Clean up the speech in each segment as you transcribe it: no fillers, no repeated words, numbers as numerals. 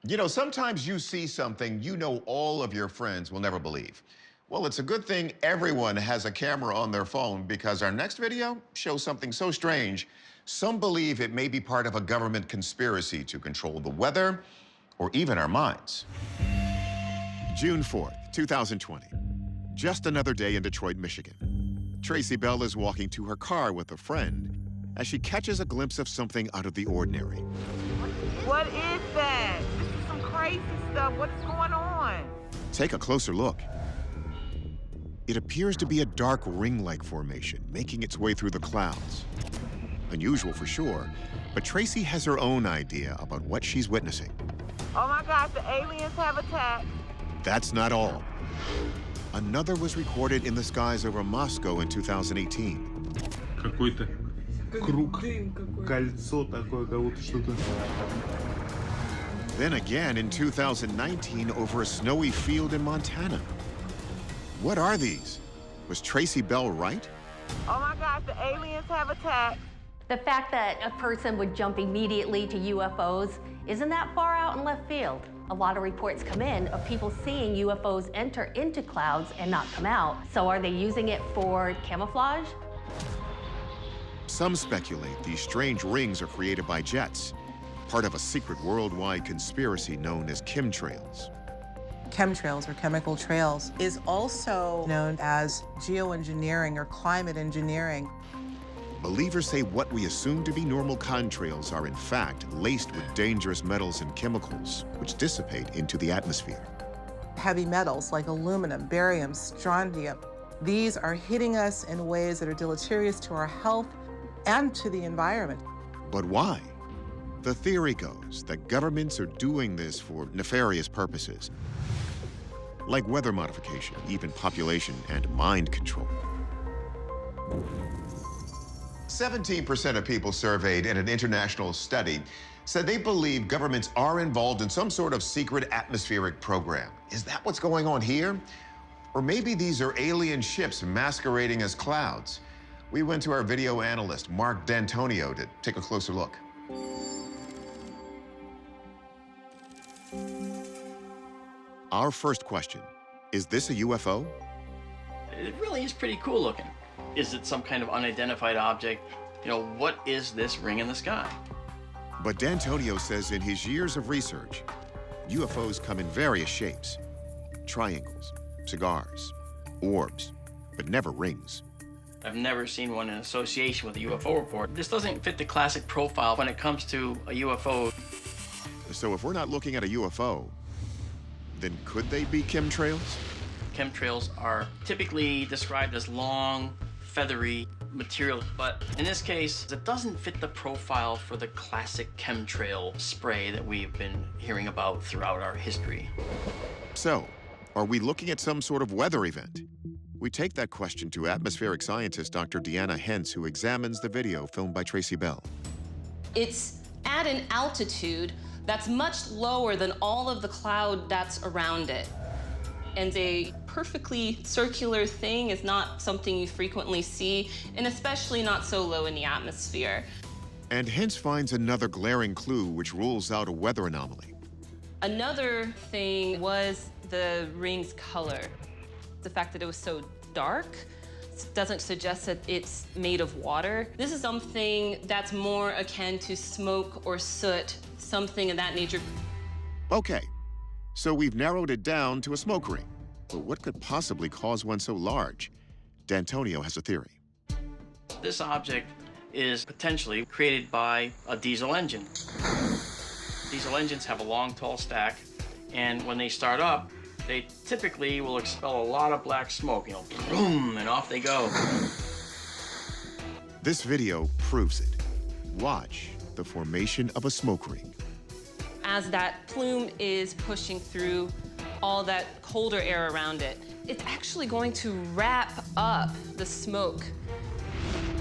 You know, sometimes you see something you know all of your friends will never believe. Well, it's a good thing everyone has a camera on their phone because our next video shows something so strange, some believe it may be part of a government conspiracy to control the weather or even our minds. June 4th, 2020. Just another day in Detroit, Michigan. Tracy Bell is walking to her car with a friend as she catches a glimpse of something out of the ordinary. What is that? This is some crazy stuff. What's going on? Take a closer look. It appears to be a dark ring-like formation making its way through the clouds. Unusual for sure, but Tracy has her own idea about what she's witnessing. Oh my God, the aliens have attacked. That's not all. Another was recorded in the skies over Moscow in 2018. Какой-то круг, кольцо такое, как будто что-то. Then again in 2019 over a snowy field in Montana. What are these? Was Tracy Bell right? Oh my God, the aliens have attacked. The fact that a person would jump immediately to UFOs isn't that far out in left field. A lot of reports come in of people seeing UFOs enter into clouds and not come out. So are they using it for camouflage? Some speculate these strange rings are created by jets, part of a secret worldwide conspiracy known as chemtrails. Chemtrails, or chemical trails, is also known as geoengineering or climate engineering. Believers say what we assume to be normal contrails are in fact laced with dangerous metals and chemicals, which dissipate into the atmosphere. Heavy metals like aluminum, barium, strontium, these are hitting us in ways that are deleterious to our health and to the environment. But why? The theory goes that governments are doing this for nefarious purposes, like weather modification, even population and mind control. 17% of people surveyed in an international study said they believe governments are involved in some sort of secret atmospheric program. Is that what's going on here? Or maybe these are alien ships masquerading as clouds? We went to our video analyst, Mark D'Antonio, to take a closer look. Our first question, is this a UFO? It really is pretty cool looking. Is it some kind of unidentified object? You know, what is this ring in the sky? But D'Antonio says in his years of research, UFOs come in various shapes. Triangles, cigars, orbs, but never rings. I've never seen one in association with a UFO report. This doesn't fit the classic profile when it comes to a UFO. So if we're not looking at a UFO, then could they be chemtrails? Chemtrails are typically described as long, feathery material, but in this case, it doesn't fit the profile for the classic chemtrail spray that we've been hearing about throughout our history. So, are we looking at some sort of weather event? We take that question to atmospheric scientist Dr. Deanna Hentz, who examines the video filmed by Tracy Bell. It's at an altitude that's much lower than all of the cloud that's around it. And a perfectly circular thing is not something you frequently see, and especially not so low in the atmosphere. And Hentz finds another glaring clue which rules out a weather anomaly. Another thing was the ring's color. The fact that it was so dark doesn't suggest that it's made of water. This is something that's more akin to smoke or soot, something of that nature. Okay, so we've narrowed it down to a smoke ring. But what could possibly cause one so large? D'Antonio has a theory. This object is potentially created by a diesel engine. Diesel engines have a long, tall stack, and when they start up, they typically will expel a lot of black smoke, you know, boom, and off they go. This video proves it. Watch the formation of a smoke ring. As that plume is pushing through all that colder air around it, it's actually going to wrap up the smoke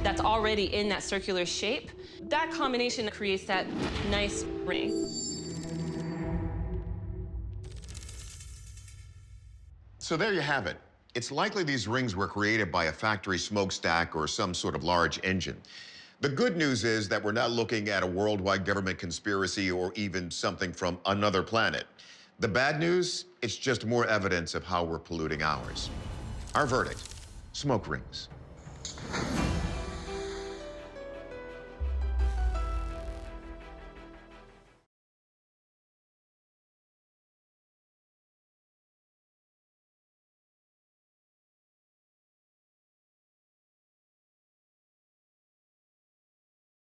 that's already in that circular shape. That combination creates that nice ring. So there you have it. It's likely these rings were created by a factory smokestack or some sort of large engine. The good news is that we're not looking at a worldwide government conspiracy or even something from another planet. The bad news, it's just more evidence of how we're polluting ours. Our verdict, smoke rings.